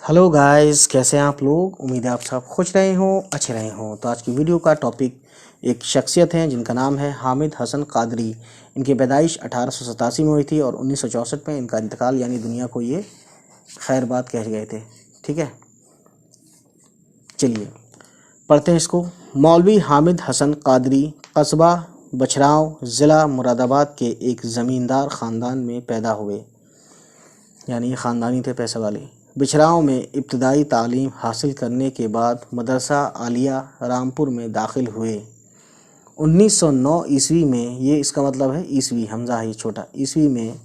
Hello guys, कैसे हैं आप लोग। उम्मीद है आप सब खुश रहे हों, अच्छे रहे हों। तो आज की वीडियो का टॉपिक एक शख्सियत है जिनका नाम है हामिद हसन कादरी। इनकी पैदाइश 1887 में हुई थी और 1964 में इनका इंतकाल, यानी दुनिया को ये खैर बात कह गए थे। ठीक है, चलिए पढ़ते हैं इसको। मौलवी हामिद हसन कादरी कस्बा बछराव, ज़िला मुरादाबाद के एक ज़मींदार ख़ानदान में पैदा हुए, यानी ये ख़ानदानी थे, पैसे वाले। बिछराव में इब्तदाई तालीम हासिल करने के बाद मदरसा आलिया रामपुर में दाखिल हुए। 1909 ईस्वी में, ये इसका मतलब है ईस्वी, हमजा है छोटा, ईस्वी में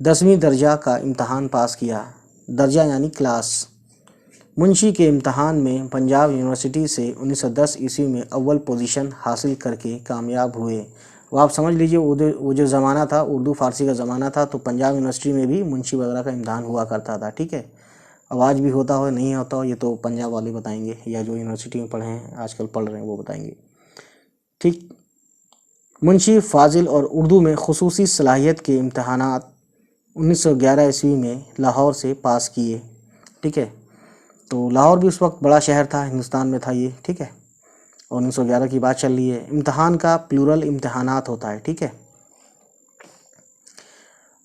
10वीं दर्जा का इम्तहान पास किया। दर्जा यानी क्लास। मुंशी के इम्तहान में पंजाब यूनिवर्सिटी से 1910 ईस्वी में अव्वल पोजीशन हासिल करके कामयाब हुए। वो आप समझ लीजिए, वो जो ज़माना था, उर्दू फ़ारसी का ज़माना था, तो पंजाब यूनिवर्सिटी में भी मुंशी वगैरह का इम्तहान हुआ करता था। ठीक है, अब आज भी होता हो नहीं होता हो ये तो पंजाब वाले बताएंगे, या जो यूनिवर्सिटी में पढ़े हैं आजकल पढ़ रहे हैं वो बताएंगे। ठीक, मुंशी फाजिल और उर्दू में खुसूसी सलाहियत के इम्तहानात 1911 ईस्वी में लाहौर से पास किए। ठीक है, तो लाहौर भी उस वक्त बड़ा शहर था, हिंदुस्तान में था ये। ठीक है, और 1911 की बात चल रही है। इम्तहान का प्लूरल इम्तहानात होता है। ठीक है,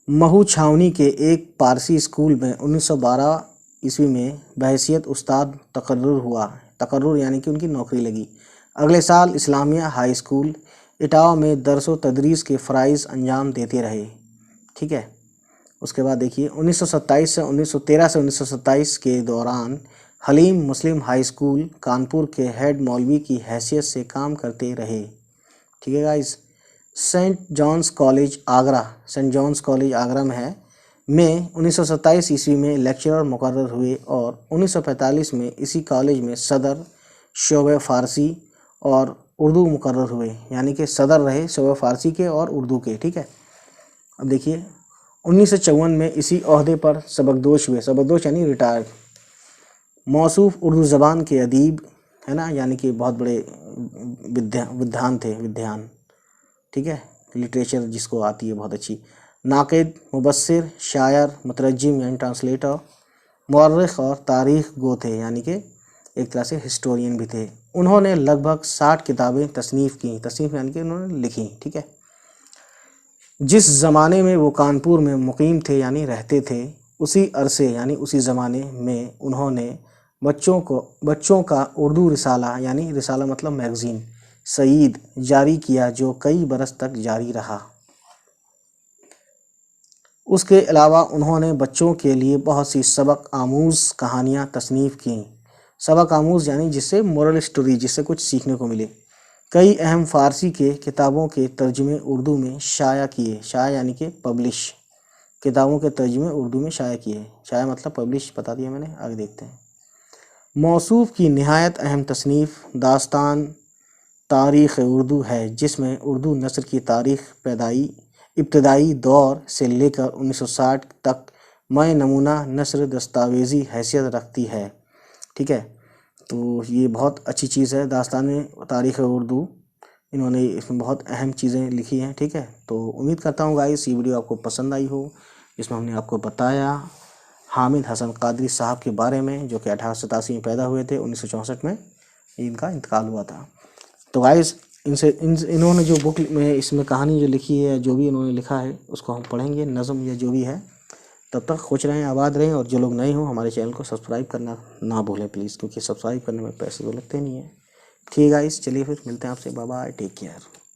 महू छावनी के एक पारसी स्कूल में 1912 ईस्वी में बहैसियत उस्ताद तकर्रुर हुआ। तकर्रुर यानी कि उनकी नौकरी लगी। अगले साल इस्लामिया हाई स्कूल इटावा में दरस व तदरीस के फ़राइज़ अंजाम देते रहे। ठीक है, उसके बाद देखिए 1927 से 1927 के दौरान हलीम मुस्लिम हाई स्कूल कानपुर के हेड मौलवी की हैसियत से काम करते रहे। ठीक है guys. Saint John's College Agra में है। में 1927 ईस्वी में लेक्चरर मुकर्रर हुए और 1945 में इसी कॉलेज में सदर शोबे फ़ारसी और उर्दू मुकर्रर हुए, यानी कि सदर रहे शोबे फ़ारसी के और उर्दू के। ठीक है, अब देखिए 1954 में इसी ओहदे पर सबकदोश हुए। सबकदोश यानी रिटायर्ड। मौसूफ उर्दू ज़बान के अदीब है ना, यानी कि बहुत बड़े विद्वान थे, विद्वान। ठीक है, लिटरेचर जिसको आती है बहुत अच्छी। नाक़िद, मुबस्सिर, शायर, मुतरज्जिम यानी ट्रांसलेटर, मौर्रिख़ और तारीख़ गो थे, यानी कि एक तरह से हिस्टोरियन भी थे। उन्होंने लगभग 60 किताबें तसनीफ़ की। तसनीफ़ यानी कि उन्होंने लिखी। ठीक है, जिस ज़माने में वो कानपुर में मुकीम थे यानी रहते थे, उसी अरसे यानी उसी ज़माने में उन्होंने बच्चों का उर्दू रिसाला, यानी रिसाला मतलब मैगज़ीन, सईद जारी किया, जो कई बरस तक जारी रहा। उसके अलावा उन्होंने बच्चों के लिए बहुत सी सबक आमूज़ कहानियाँ तसनीफ़ की। सबक आमूज़ यानी जिससे मोरल स्टोरी, जिससे कुछ सीखने को मिले। कई अहम फ़ारसी के किताबों के तर्जुमे उर्दू में शाया किए। शाया यानी कि पब्लिश, किताबों के तर्जुमे उर्दू में शाया किए। शाया मतलब पब्लिश, बता दिया मैंने, आगे देखते हैं। मौसूफ़ की निहायत अहम तसनीफ़ दास्तान तारीख़ उर्दू है, जिसमें उर्दू नस्र की तारीख़ इब्तदाई दौर से लेकर 1960 तक मैं नमूना नस्र दस्तावेज़ी हैसियत रखती है। ठीक है, तो ये बहुत अच्छी चीज़ है। दास्तान तारीख़ उर्दू, इन्होंने इसमें बहुत अहम चीज़ें लिखी हैं। ठीक है, तो उम्मीद करता हूँ गाइस ये वीडियो आपको पसंद आई हो। इसमें हमने आपको बताया हामिद हसन कादरी साहब के बारे में, जो कि 1887 में पैदा हुए थे, 1964 में इनका इंतकाल हुआ था। तो गाइस इन्होंने जो बुक में इसमें कहानी जो लिखी है, जो भी इन्होंने लिखा है, उसको हम पढ़ेंगे, नज़म या जो भी है। तब तक खुश रहें, आबाद रहें, और जो लोग नए हों हमारे चैनल को सब्सक्राइब करना ना भूलें प्लीज़, क्योंकि सब्सक्राइब करने में पैसे तो लगते नहीं हैं। ठीक है गाइस, चलिए फिर मिलते हैं आपसे। Bye bye, take care.